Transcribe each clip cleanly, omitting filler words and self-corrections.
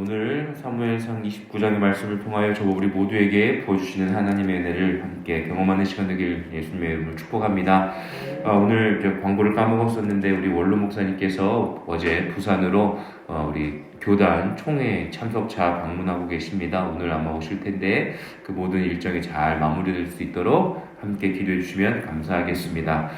오늘 사무엘상 29장의 말씀을 통하여 저와 우리 모두에게 보여주시는 하나님의 은혜를 함께 경험하는 시간 되길 예수님의 이름으로 축복합니다. 오늘 광고를 까먹었었는데 우리 원로 목사님께서 어제 부산으로 우리 교단 총회 참석차 방문하고 계십니다. 오늘 아마 오실 텐데 그 모든 일정이 잘 마무리될 수 있도록 함께 기도해 주시면 감사하겠습니다.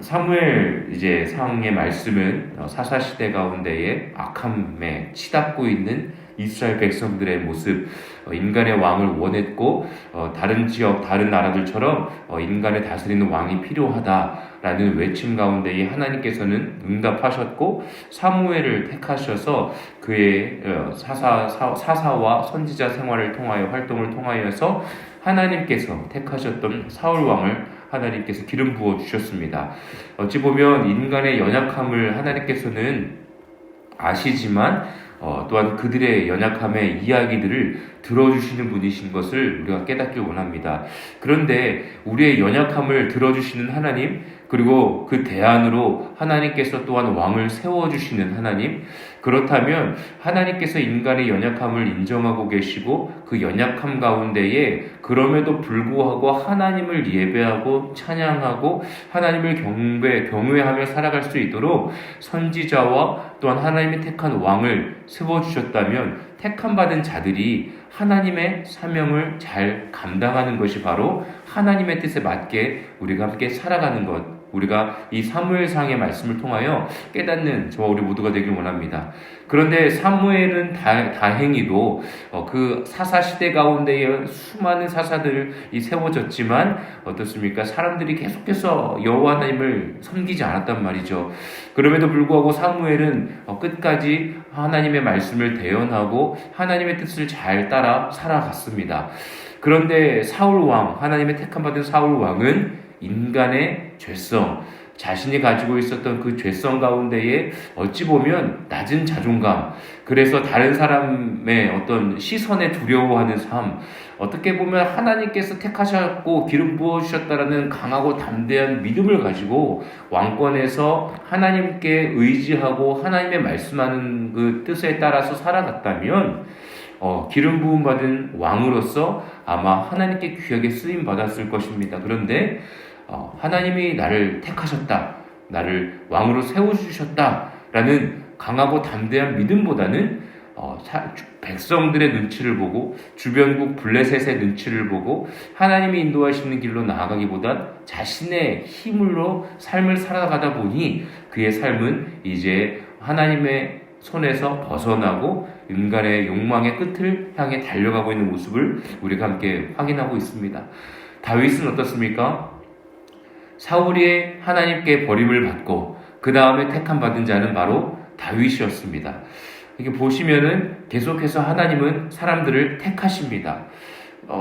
사무엘 상의 말씀은 사사시대 가운데에 악함에 치닫고 있는 이스라엘 백성들의 모습, 인간의 왕을 원했고 다른 지역, 다른 나라들처럼 인간을 다스리는 왕이 필요하다라는 외침 가운데에 하나님께서는 응답하셨고 사무엘을 택하셔서 그의 사사와 선지자 생활을 통하여 활동을 통하여서 하나님께서 택하셨던 사울 왕을 하나님께서 기름 부어 주셨습니다. 어찌 보면 인간의 연약함을 하나님께서는 아시지만 또한 그들의 연약함의 이야기들을 들어주시는 분이신 것을 우리가 깨닫길 원합니다. 그런데 우리의 연약함을 들어주시는 하나님, 그리고 그 대안으로 하나님께서 또한 왕을 세워주시는 하나님, 그렇다면 하나님께서 인간의 연약함을 인정하고 계시고 그 연약함 가운데에 그럼에도 불구하고 하나님을 예배하고 찬양하고 하나님을 경외하며 살아갈 수 있도록 선지자와 또한 하나님이 택한 왕을 세워주셨다면 택함받은 자들이 하나님의 사명을 잘 감당하는 것이 바로 하나님의 뜻에 맞게 우리가 함께 살아가는 것, 우리가 이 사무엘상의 말씀을 통하여 깨닫는 저와 우리 모두가 되길 원합니다. 그런데 사무엘은 다행히도 그 사사시대 가운데에 수많은 사사들이 세워졌지만 어떻습니까? 사람들이 계속해서 여호와 하나님을 섬기지 않았단 말이죠. 그럼에도 불구하고 사무엘은 끝까지 하나님의 말씀을 대언하고 하나님의 뜻을 잘 따라 살아갔습니다. 그런데 사울왕, 하나님의 택함받은 사울왕은 인간의 죄성, 자신이 가지고 있었던 그 죄성 가운데에 어찌 보면 낮은 자존감, 그래서 다른 사람의 어떤 시선에 두려워하는 삶, 어떻게 보면 하나님께서 택하셨고 기름 부어주셨다라는 강하고 담대한 믿음을 가지고 왕권에서 하나님께 의지하고 하나님의 말씀하는 그 뜻에 따라서 살아갔다면 기름 부음 받은 왕으로서 아마 하나님께 귀하게 쓰임 받았을 것입니다. 그런데 하나님이 나를 택하셨다, 나를 왕으로 세워주셨다라는 강하고 담대한 믿음보다는 백성들의 눈치를 보고 주변국 블레셋의 눈치를 보고 하나님이 인도하시는 길로 나아가기보단 자신의 힘으로 삶을 살아가다 보니 그의 삶은 이제 하나님의 손에서 벗어나고 인간의 욕망의 끝을 향해 달려가고 있는 모습을 우리가 함께 확인하고 있습니다. 다윗은 어떻습니까? 사울이 하나님께 버림을 받고 그 다음에 택함 받은 자는 바로 다윗이었습니다. 이게 보시면은 계속해서 하나님은 사람들을 택하십니다.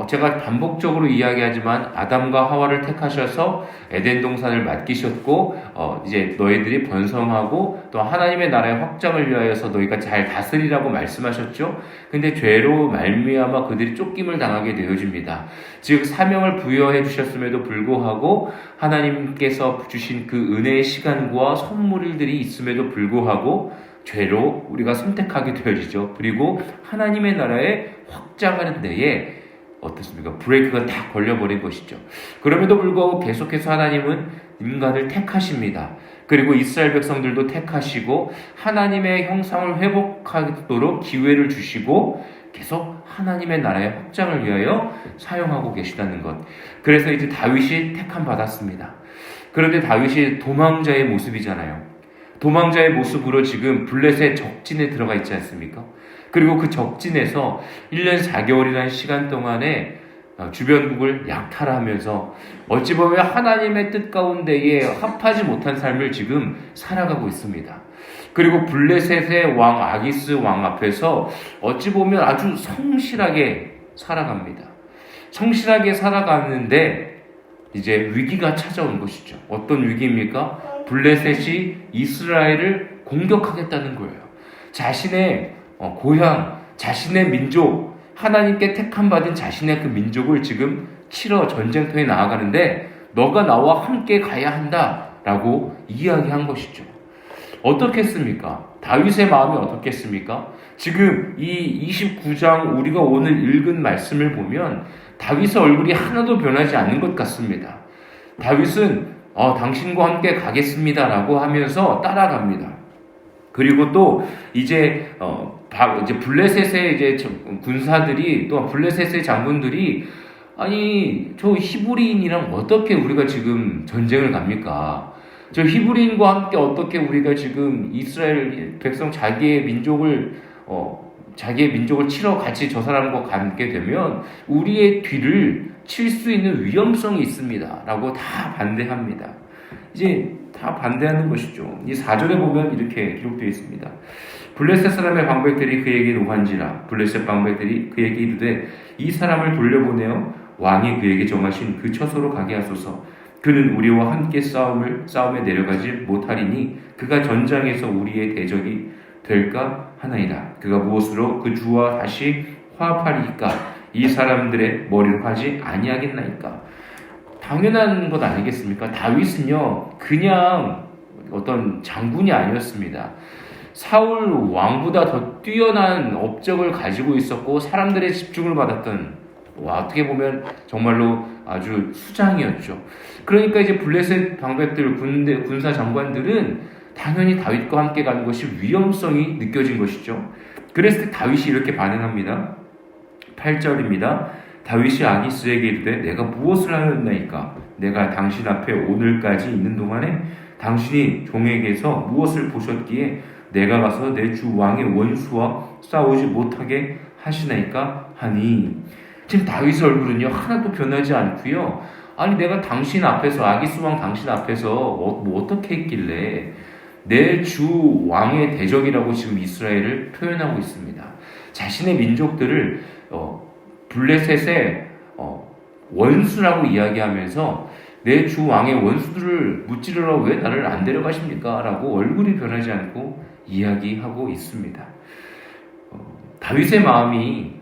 제가 반복적으로 이야기하지만 아담과 하와를 택하셔서 에덴 동산을 맡기셨고 이제 너희들이 번성하고 또 하나님의 나라의 확장을 위하여서 너희가 잘 다스리라고 말씀하셨죠. 근데 죄로 말미암아 그들이 쫓김을 당하게 되어집니다. 즉 사명을 부여해 주셨음에도 불구하고 하나님께서 주신 그 은혜의 시간과 선물들이 있음에도 불구하고 죄로 우리가 선택하게 되어지죠. 그리고 하나님의 나라에 확장하는 데에 어떻습니까? 브레이크가 다 걸려버린 것이죠. 그럼에도 불구하고 계속해서 하나님은 인간을 택하십니다. 그리고 이스라엘 백성들도 택하시고 하나님의 형상을 회복하도록 기회를 주시고 계속 하나님의 나라의 확장을 위하여 사용하고 계시다는 것. 그래서 이제 다윗이 택함 받았습니다. 그런데 다윗이 도망자의 모습이잖아요. 도망자의 모습으로 지금 블레셋 적진에 들어가 있지 않습니까? 그리고 그 적진에서 1년 4개월이라는 시간 동안에 주변국을 약탈하면서 어찌 보면 하나님의 뜻 가운데에 합하지 못한 삶을 지금 살아가고 있습니다. 그리고 블레셋의 왕 아기스 왕 앞에서 어찌 보면 아주 성실하게 살아갑니다. 성실하게 살아가는데 이제 위기가 찾아온 것이죠. 어떤 위기입니까? 블레셋이 이스라엘을 공격하겠다는 거예요. 자신의 고향, 자신의 민족, 하나님께 택함받은 자신의 그 민족을 지금 치러 전쟁터에 나아가는데 너가 나와 함께 가야 한다라고 이야기한 것이죠. 어떻겠습니까? 다윗의 마음이 어떻겠습니까? 지금 이 29장 우리가 오늘 읽은 말씀을 보면 다윗의 얼굴이 하나도 변하지 않는 것 같습니다. 다윗은 당신과 함께 가겠습니다라고 하면서 따라갑니다. 그리고 또 이제 블레셋의 이제 군사들이 또 블레셋의 장군들이 아니 저 히브리인이랑 어떻게 우리가 지금 전쟁을 갑니까? 저 히브리인과 함께 어떻게 우리가 지금 이스라엘 백성 자기의 민족을 치러 같이 저 사람과 가게 되면 우리의 뒤를 칠 수 있는 위험성이 있습니다. 라고 다 반대합니다. 이제 다 반대하는 것이죠. 이 4절에 보면 이렇게 기록되어 있습니다. 블레셋 사람의 방백들이 그에게 노한지라 블레셋 방백들이 그에게 이르되 이 사람을 돌려보내어 왕이 그에게 정하신 그 처소로 가게 하소서. 그는 우리와 함께 싸움에 내려가지 못하리니 그가 전장에서 우리의 대적이 될까 하나이다. 그가 무엇으로 그 주와 다시 화합하리이까? 이 사람들의 머리로 하지 아니하겠나이까? 당연한 것 아니겠습니까? 다윗은요 그냥 어떤 장군이 아니었습니다. 사울 왕보다 더 뛰어난 업적을 가지고 있었고 사람들의 집중을 받았던 어떻게 보면 정말로 아주 수장이었죠. 그러니까 이제 블레셋 방백들 군사 장관들은 당연히 다윗과 함께 가는 것이 위험성이 느껴진 것이죠. 그랬을 때 다윗이 이렇게 반응합니다. 8절입니다. 다윗이 아기스에게 이르되 내가 무엇을 하였나이까? 내가 당신 앞에 오늘까지 있는 동안에 당신이 종에게서 무엇을 보셨기에 내가 가서 내 주 왕의 원수와 싸우지 못하게 하시나이까? 하니 지금 다윗의 얼굴은요 하나도 변하지 않고요. 아니 내가 당신 앞에서 아기스 왕 당신 앞에서 뭐 어떻게 했길래 내 주 왕의 대적이라고 지금 이스라엘을 표현하고 있습니다. 자신의 민족들을 블레셋의 원수라고 이야기하면서 내 주 왕의 원수들을 무찌르러 왜 나를 안 데려가십니까? 라고 얼굴이 변하지 않고 이야기하고 있습니다. 다윗의 마음이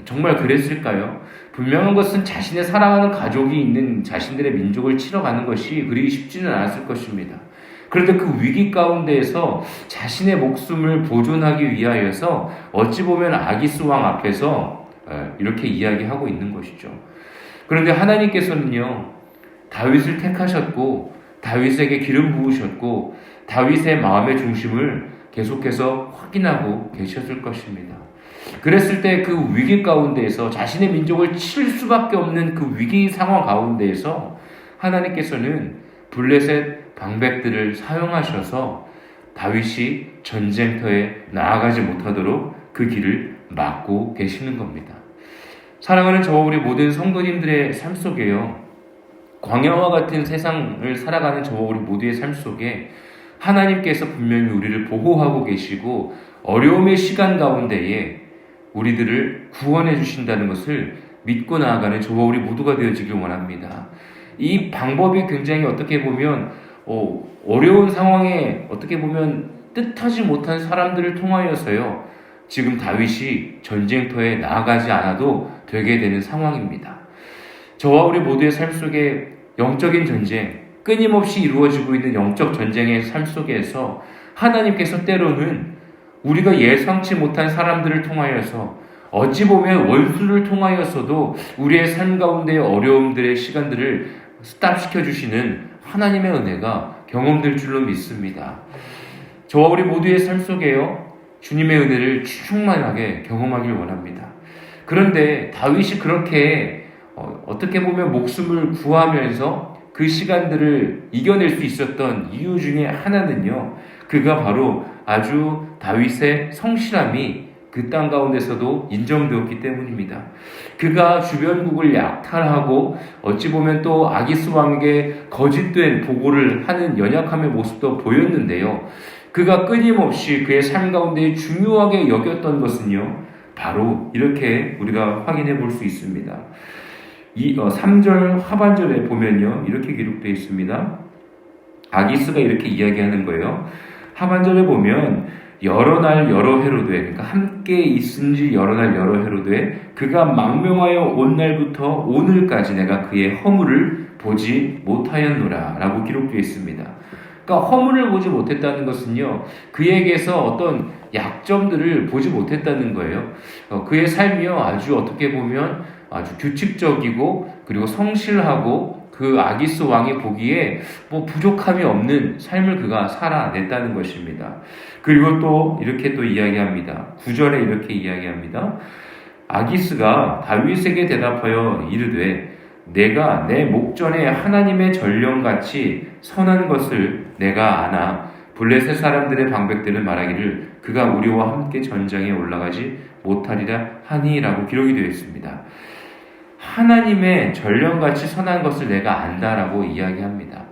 정말 그랬을까요? 분명한 것은 자신의 사랑하는 가족이 있는 자신들의 민족을 치러 가는 것이 그리 쉽지는 않았을 것입니다. 그런데 그 위기 가운데에서 자신의 목숨을 보존하기 위하여서 어찌 보면 아기스 왕 앞에서 이렇게 이야기하고 있는 것이죠. 그런데 하나님께서는요 다윗을 택하셨고 다윗에게 기름 부으셨고 다윗의 마음의 중심을 계속해서 확인하고 계셨을 것입니다. 그랬을 때 그 위기 가운데에서 자신의 민족을 칠 수밖에 없는 그 위기 상황 가운데에서 하나님께서는 블레셋 방백들을 사용하셔서 다윗이 전쟁터에 나아가지 못하도록 그 길을 막고 계시는 겁니다. 사랑하는 저와 우리 모든 성도님들의 삶 속에요. 광야와 같은 세상을 살아가는 저와 우리 모두의 삶 속에 하나님께서 분명히 우리를 보호하고 계시고 어려움의 시간 가운데에 우리들을 구원해 주신다는 것을 믿고 나아가는 저와 우리 모두가 되어지길 원합니다. 이 방법이 굉장히 어떻게 보면 어려운 상황에 어떻게 보면 뜻하지 못한 사람들을 통하여서요 지금 다윗이 전쟁터에 나아가지 않아도 되게 되는 상황입니다. 저와 우리 모두의 삶 속에 영적인 전쟁, 끊임없이 이루어지고 있는 영적 전쟁의 삶 속에서 하나님께서 때로는 우리가 예상치 못한 사람들을 통하여서 어찌 보면 원수를 통하여서도 우리의 삶 가운데의 어려움들의 시간들을 스탑시켜 주시는 하나님의 은혜가 경험될 줄로 믿습니다. 저와 우리 모두의 삶 속에요 주님의 은혜를 충만하게 경험하길 원합니다. 그런데 다윗이 그렇게 어떻게 보면 목숨을 구하면서 그 시간들을 이겨낼 수 있었던 이유 중에 하나는요 그가 바로 아주 다윗의 성실함이 그 땅 가운데서도 인정되었기 때문입니다. 그가 주변국을 약탈하고 어찌 보면 또 아기스 왕에게 거짓된 보고를 하는 연약함의 모습도 보였는데요. 그가 끊임없이 그의 삶 가운데 중요하게 여겼던 것은요. 바로 이렇게 우리가 확인해 볼 수 있습니다. 3절 하반절에 보면요. 이렇게 기록되어 있습니다. 아기스가 이렇게 이야기하는 거예요. 하반절에 보면 여러 날 여러 해로 돼 그러니까 함께 있은지 여러 날 여러 해로 돼 그가 망명하여 온 날부터 오늘까지 내가 그의 허물을 보지 못하였노라 라고 기록되어 있습니다. 그러니까 허물을 보지 못했다는 것은요, 그에게서 어떤 약점들을 보지 못했다는 거예요. 그의 삶이요, 아주 어떻게 보면 아주 규칙적이고 그리고 성실하고 그 아기스 왕이 보기에 뭐 부족함이 없는 삶을 그가 살아냈다는 것입니다. 그리고 또 이렇게 또 이야기합니다. 9절에 이렇게 이야기합니다. 아기스가 다윗에게 대답하여 이르되 내가 내 목전에 하나님의 전령같이 선한 것을 내가 아나 블레셋 사람들의 방백들은 말하기를 그가 우리와 함께 전장에 올라가지 못하리라 하니라고 기록이 되어 있습니다. 하나님의 전령같이 선한 것을 내가 안다라고 이야기합니다.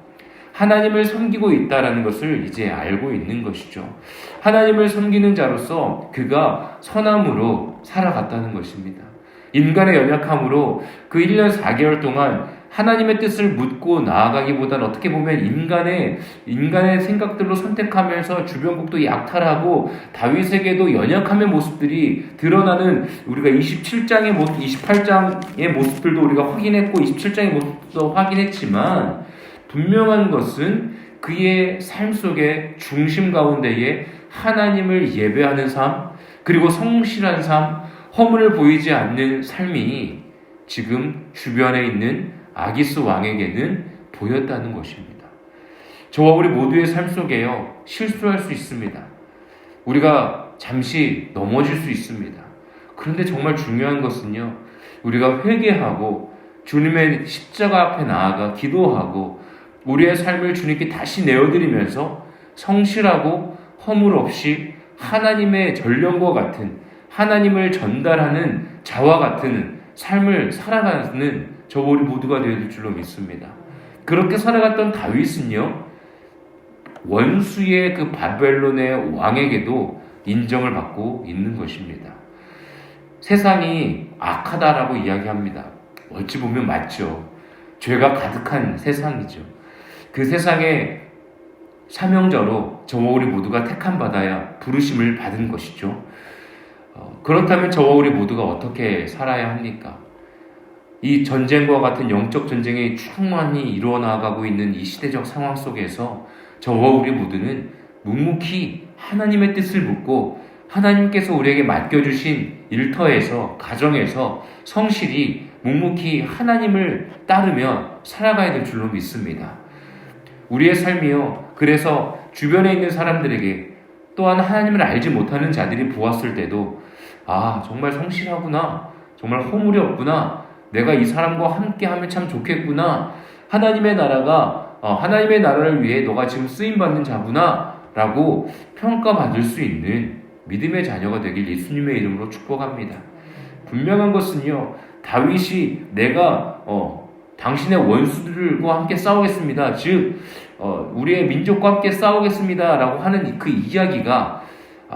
하나님을 섬기고 있다라는 것을 이제 알고 있는 것이죠. 하나님을 섬기는 자로서 그가 선함으로 살아갔다는 것입니다. 인간의 연약함으로 그 1년 4개월 동안 하나님의 뜻을 묻고 나아가기보다는 어떻게 보면 인간의 생각들로 선택하면서 주변국도 약탈하고 다윗에게도 연약함의 모습들이 드러나는 우리가 27장의 모습, 28장의 모습들도 우리가 확인했고 27장의 모습도 확인했지만 분명한 것은 그의 삶 속의 중심 가운데에 하나님을 예배하는 삶, 그리고 성실한 삶, 허물을 보이지 않는 삶이 지금 주변에 있는 아기스 왕에게는 보였다는 것입니다. 저와 우리 모두의 삶 속에요, 실수할 수 있습니다. 우리가 잠시 넘어질 수 있습니다. 그런데 정말 중요한 것은요, 우리가 회개하고 주님의 십자가 앞에 나아가 기도하고 우리의 삶을 주님께 다시 내어드리면서 성실하고 허물 없이 하나님의 전령과 같은, 하나님을 전달하는 자와 같은 삶을 살아가는 저와 우리 모두가 되어야 될 줄로 믿습니다. 그렇게 살아갔던 다윗은요, 원수의 그 바벨론의 왕에게도 인정을 받고 있는 것입니다. 세상이 악하다라고 이야기합니다. 어찌 보면 맞죠. 죄가 가득한 세상이죠. 그 세상의 사명자로 저와 우리 모두가 택함 받아야 부르심을 받은 것이죠. 그렇다면 저와 우리 모두가 어떻게 살아야 합니까? 이 전쟁과 같은 영적 전쟁이 충만히 이루어나가고 있는 이 시대적 상황 속에서 저와 우리 모두는 묵묵히 하나님의 뜻을 묻고 하나님께서 우리에게 맡겨주신 일터에서, 가정에서 성실히 묵묵히 하나님을 따르며 살아가야 될 줄로 믿습니다. 우리의 삶이요, 그래서 주변에 있는 사람들에게 또한 하나님을 알지 못하는 자들이 보았을 때도 정말 성실하구나, 정말 허물이 없구나, 내가 이 사람과 함께하면 참 좋겠구나, 하나님의 나라를 위해 너가 지금 쓰임받는 자구나 라고 평가받을 수 있는 믿음의 자녀가 되길 예수님의 이름으로 축복합니다. 분명한 것은요, 다윗이 내가 당신의 원수들과 함께 싸우겠습니다, 즉 우리의 민족과 함께 싸우겠습니다 라고 하는 그 이야기가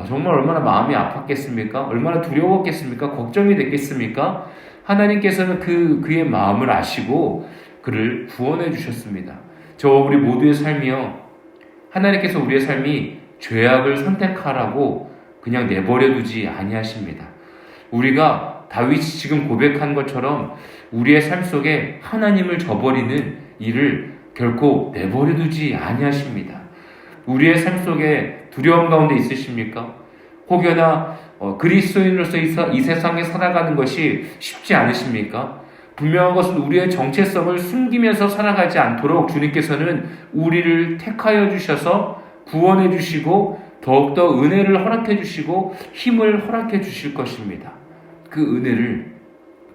정말 얼마나 마음이 아팠겠습니까? 얼마나 두려웠겠습니까? 걱정이 됐겠습니까? 하나님께서는 그의 마음을 아시고 그를 구원해 주셨습니다. 저와 우리 모두의 삶이요, 하나님께서 우리의 삶이 죄악을 선택하라고 그냥 내버려 두지 아니하십니다. 우리가 다윗이 지금 고백한 것처럼 우리의 삶 속에 하나님을 저버리는 일을 결코 내버려 두지 아니하십니다. 우리의 삶 속에 두려움 가운데 있으십니까? 혹여나 그리스도인으로서 이 세상에 살아가는 것이 쉽지 않으십니까? 분명한 것은 우리의 정체성을 숨기면서 살아가지 않도록 주님께서는 우리를 택하여 주셔서 구원해 주시고 더욱더 은혜를 허락해 주시고 힘을 허락해 주실 것입니다. 그 은혜를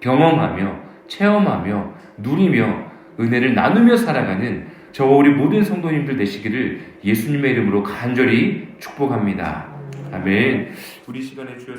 경험하며 체험하며 누리며 은혜를 나누며 살아가는 저와 우리 모든 성도님들 되시기를 예수님의 이름으로 간절히 축복합니다. 아멘. 우리 시간에 주여